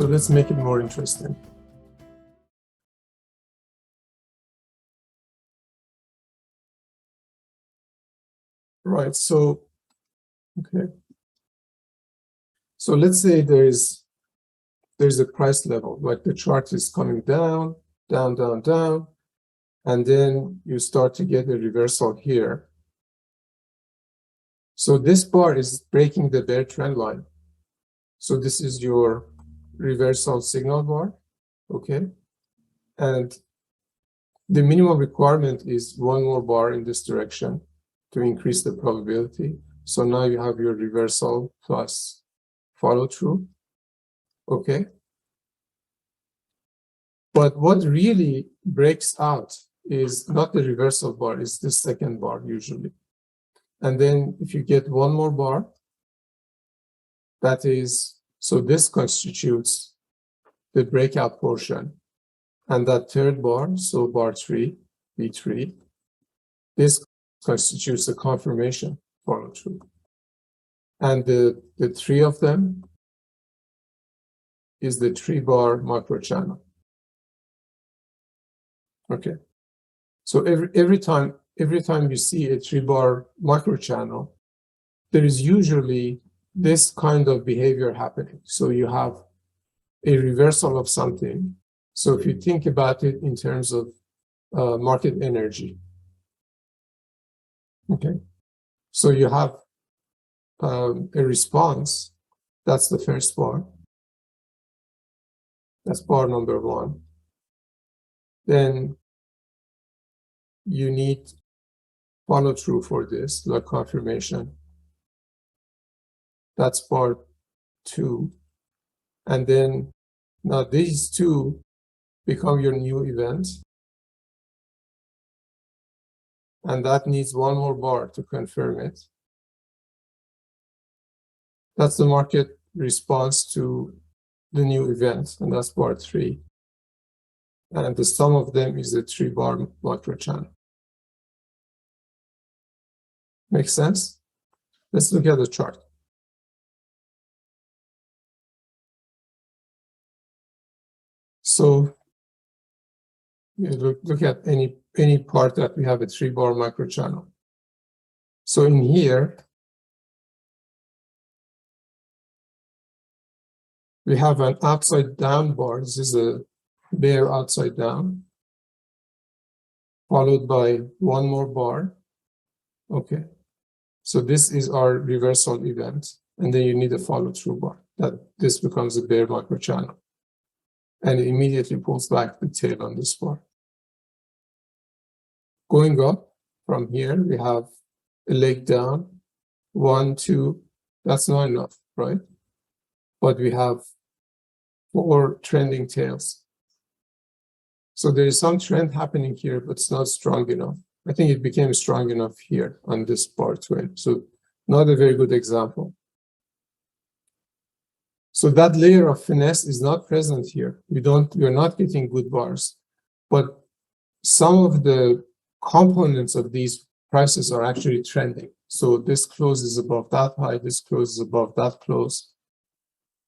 So let's make it more interesting. Right, so, okay. So let's say there's a price level, like the chart is coming down, down, down, down, and then you start to get a reversal here. So this bar is breaking the bear trend line. So this is your reversal signal bar, okay? And the minimum requirement is one more bar in this direction to increase the probability. So now you have your reversal plus follow through, okay? But what really breaks out is not the reversal bar, it's the second bar usually. And then if you get one more bar, that is, so this constitutes the breakout portion. And that third bar, so bar 3, B3, this constitutes the confirmation follow through. And the three of them is the 3-bar macro channel. Okay. So every time you see a 3-bar macro channel, there is usually this kind of behavior happening. So you have a reversal of something. So if you think about it in terms of market energy, okay. So you have a response. That's the first bar. That's bar number 1. Then you need follow through for this, like confirmation. That's bar 2. And then now these two become your new event. And that needs one more bar to confirm it. That's the market response to the new event, and that's bar 3. And the sum of them is the 3-bar macro channel. Make sense? Let's look at the chart. So look at any part that we have a 3-bar macro channel. So in here, we have an upside down bar. This is a bear upside down, followed by one more bar. Okay. So this is our reversal event. And then you need a follow through bar. That this becomes a bear macro channel. And it immediately pulls back the tail on this bar. Going up from here, we have a leg down, 1, 2. That's not enough, right? But we have 4 trending tails. So there is some trend happening here, but it's not strong enough. I think it became strong enough here on this bar twin. So not a very good example. So that layer of finesse is not present here. We're not getting good bars, but some of the components of these prices are actually trending. So this close is above that high, this close is above that close.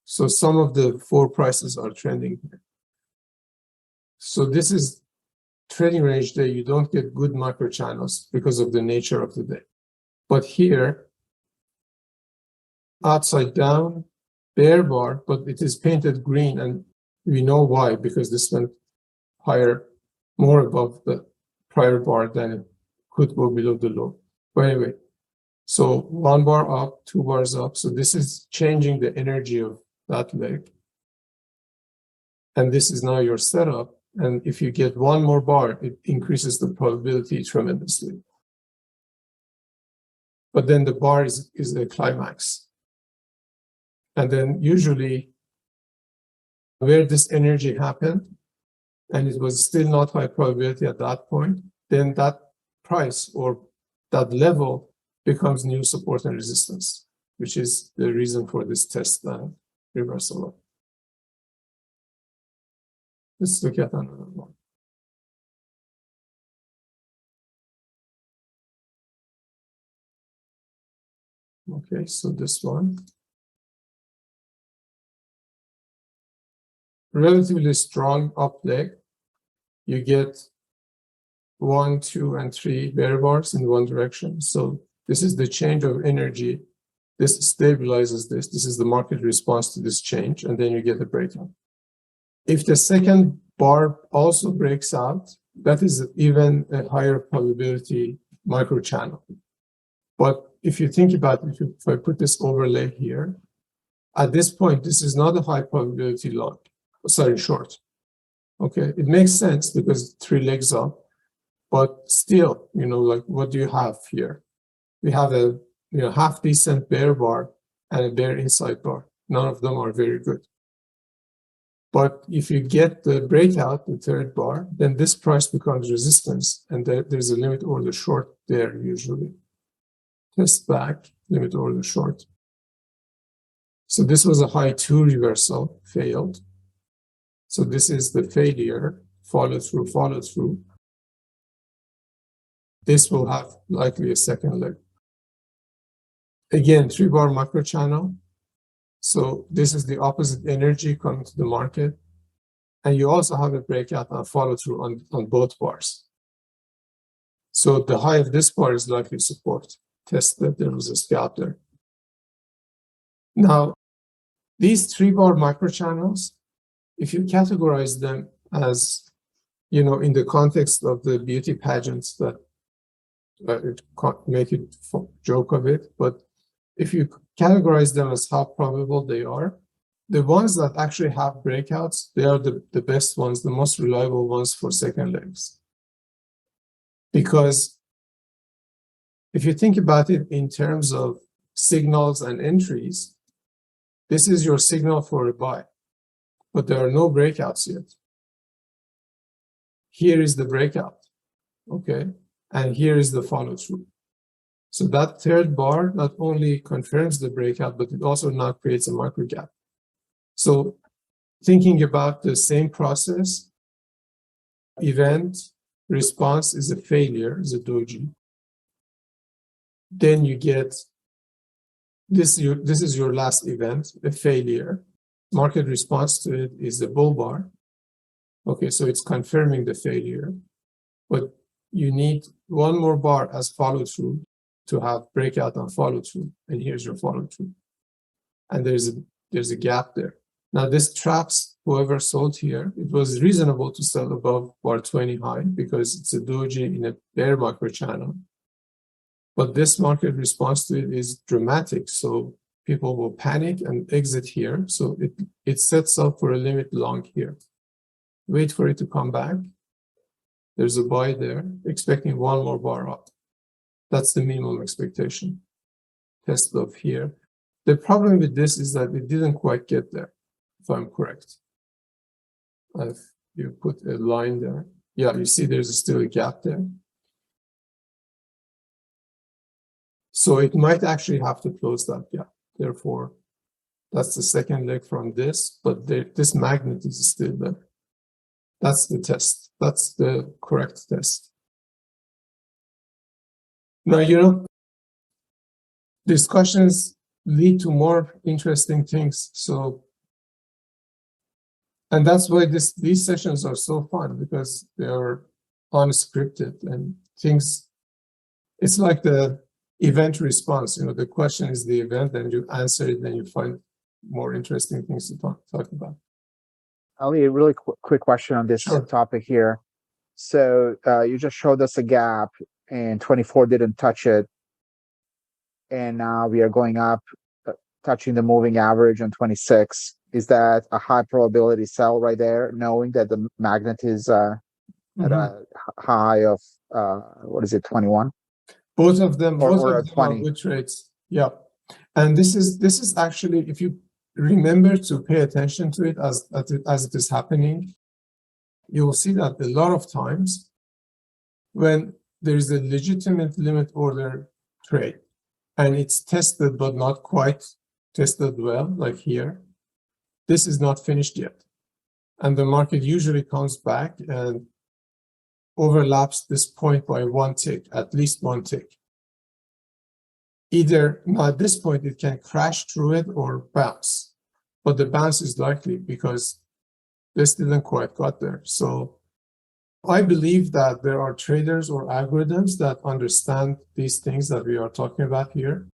So some of the 4 prices are trending here. So this is trading range day. You don't get good macro channels because of the nature of the day. But here, upside down, bear bar, but it is painted green, and we know why, because this went higher, more above the prior bar than it could go below the low. But anyway, so 1 bar up, 2 bars up. So this is changing the energy of that leg. And this is now your setup. And if you get 1 more bar, it increases the probability tremendously. But then the bar is the climax. And then usually where this energy happened, and it was still not high probability at that point, then that price or that level becomes new support and resistance, which is the reason for this test reversal. Let's look at another one. Okay, so this one. relatively strong up leg, you get 1, 2, and 3 bear bars in one direction. So this is the change of energy. This stabilizes this. This is the market response to this change, and then you get a breakout. If the second bar also breaks out, that is even a higher probability microchannel. But if you think about it, if I put this overlay here, at this point, this is not a high probability long, sorry, short. Okay, it makes sense because 3 legs up, but still, like what do you have here? We have a half decent bear bar and a bear inside bar. None of them are very good. But if you get the breakout, the third bar, then this price becomes resistance, and there's a limit order short there usually. Test back, limit order short. So this was a high 2 reversal, failed. So this is the failure, follow through, follow through. This will have likely a second leg. Again, 3-bar macro channel. So this is the opposite energy coming to the market. And you also have a breakout and follow through on both bars. So the high of this bar is likely support. Test that there was a scalp there. Now, these 3-bar macro channels, if you categorize them as, in the context of the beauty pageants that make it joke of it, but if you categorize them as how probable they are, the ones that actually have breakouts, they are the best ones, the most reliable ones for second legs. Because if you think about it in terms of signals and entries, this is your signal for a buy, but there are no breakouts yet. Here is the breakout, okay? And here is the follow through. So that third bar not only confirms the breakout, but it also now creates a micro gap. So thinking about the same process, event, response is a failure, is a doji. Then you get this is your last event, a failure. Market response to it is the bull bar. Okay, so it's confirming the failure. But you need one more bar as follow through to have breakout and follow through. And here's your follow through. And there's a gap there. Now this traps whoever sold here. It was reasonable to sell above bar 20 high because it's a doji in a bear macro channel. But this market response to it is dramatic. So people will panic and exit here. So it sets up for a limit long here. Wait for it to come back. There's a buy there, expecting one more bar up. That's the minimum expectation. Test of here. The problem with this is that it didn't quite get there, if I'm correct. If you put a line there, yeah, you see there's still a gap there. So it might actually have to close that gap. Therefore, that's the second leg from this, but this magnet is still there. That's the test. That's the correct test. Now, discussions lead to more interesting things. So, and that's why these sessions are so fun, because they are unscripted and things, it's like the event response. The question is the event, and you answer it, then you find more interesting things to talk about. Ali, a really quick question on this topic here. So you just showed us a gap, and 24 didn't touch it, and now we are going up, touching the moving average on 26. Is that a high probability sell right there, knowing that the magnet is at a high of 21? Both of them or are good trades. Yeah, and this is actually, if you remember to pay attention to it as it is happening, you will see that a lot of times when there is a legitimate limit order trade and it's tested but not quite tested well, like here, this is not finished yet. And the market usually comes back and overlaps this point by one tick, at least one tick. Either, at this point, it can crash through it or bounce. But the bounce is likely because this didn't quite got there. So I believe that there are traders or algorithms that understand these things that we are talking about here,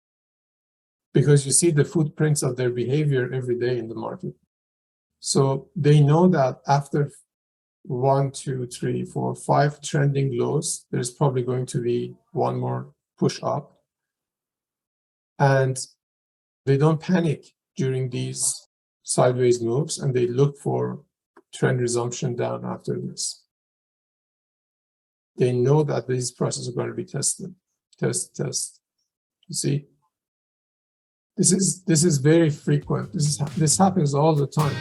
because you see the footprints of their behavior every day in the market. So they know that after 1, 2, 3, 4, 5 trending lows, there's probably going to be one more push up. And they don't panic during these sideways moves, and they look for trend resumption down after this. They know that these prices are going to be tested. Test. You see? This is very frequent. This happens all the time.